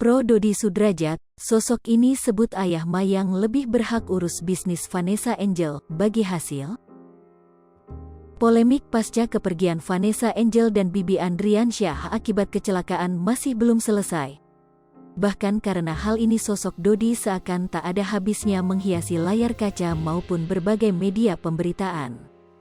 Pro Dodi Sudrajat, sosok ini sebut ayah Mayang lebih berhak urus bisnis Vanessa Angel bagi hasil. Polemik pasca kepergian Vanessa Angel dan Bibi Andriansyah akibat kecelakaan masih belum selesai. Bahkan karena hal ini sosok Dodi seakan tak ada habisnya menghiasi layar kaca maupun berbagai media pemberitaan.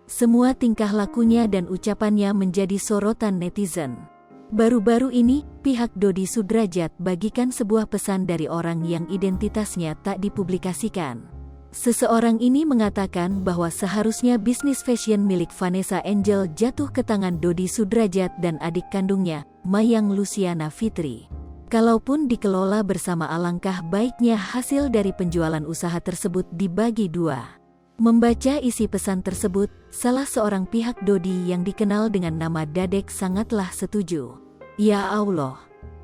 Semua tingkah lakunya dan ucapannya menjadi sorotan netizen. Baru-baru ini, pihak Dodi Sudrajat bagikan sebuah pesan dari orang yang identitasnya tak dipublikasikan. Seseorang ini mengatakan bahwa seharusnya bisnis fashion milik Vanessa Angel jatuh ke tangan Dodi Sudrajat dan adik kandungnya, Mayang Luciana Fitri. Kalaupun dikelola bersama, alangkah baiknya hasil dari penjualan usaha tersebut dibagi dua. Membaca isi pesan tersebut, salah seorang pihak Dodi yang dikenal dengan nama Dadek sangatlah setuju. Ya Allah,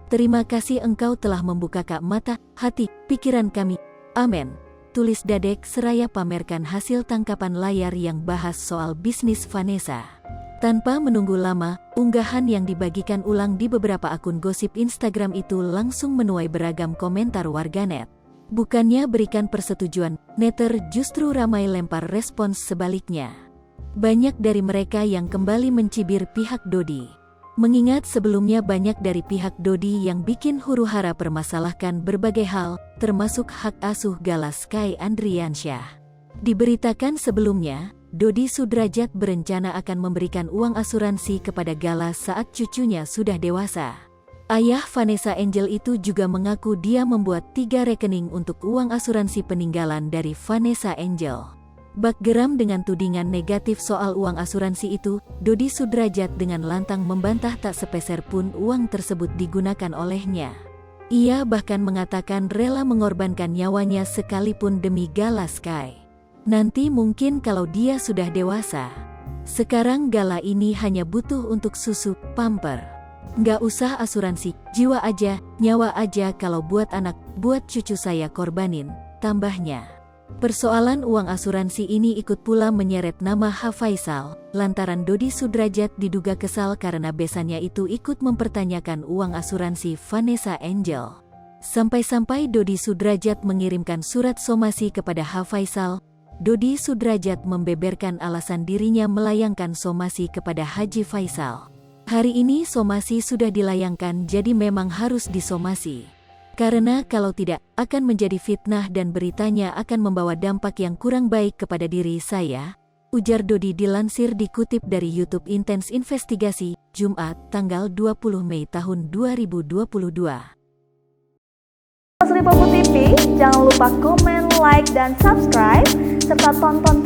terima kasih engkau telah membuka mata, hati, pikiran kami. Amin. Tulis Dadek seraya pamerkan hasil tangkapan layar yang bahas soal bisnis Vanessa. Tanpa menunggu lama, unggahan yang dibagikan ulang di beberapa akun gosip Instagram itu langsung menuai beragam komentar warganet. Bukannya berikan persetujuan, netter justru ramai lempar respons sebaliknya. Banyak dari mereka yang kembali mencibir pihak Dodi. Mengingat sebelumnya banyak dari pihak Dodi yang bikin huru-hara permasalahkan berbagai hal, termasuk hak asuh Gala Sky Andriansyah. Diberitakan sebelumnya, Dodi Sudrajat berencana akan memberikan uang asuransi kepada Gala saat cucunya sudah dewasa. Ayah Vanessa Angel itu juga mengaku dia membuat 3 rekening untuk uang asuransi peninggalan dari Vanessa Angel. Bak geram dengan tudingan negatif soal uang asuransi itu, Dodi Sudrajat dengan lantang membantah tak sepeser pun uang tersebut digunakan olehnya. Ia bahkan mengatakan rela mengorbankan nyawanya sekalipun demi Gala Sky. Nanti mungkin kalau dia sudah dewasa. Sekarang Gala ini hanya butuh untuk susu, pamper. Nggak usah asuransi, jiwa aja, nyawa aja kalau buat anak, buat cucu saya korbanin, tambahnya. Persoalan uang asuransi ini ikut pula menyeret nama Faisal, lantaran Dodi Sudrajat diduga kesal karena besannya itu ikut mempertanyakan uang asuransi Vanessa Angel. Sampai-sampai Dodi Sudrajat mengirimkan surat somasi kepada Faisal. Dodi Sudrajat membeberkan alasan dirinya melayangkan somasi kepada Haji Faisal. Hari ini somasi sudah dilayangkan, jadi memang harus disomasi. Karena kalau tidak, akan menjadi fitnah dan beritanya akan membawa dampak yang kurang baik kepada diri saya, ujar Dodi dilansir dikutip dari YouTube Intens Investigasi, Jumat, tanggal 20 Mei tahun 2022. Asli Popo TV, jangan lupa komen, like, dan subscribe, serta tonton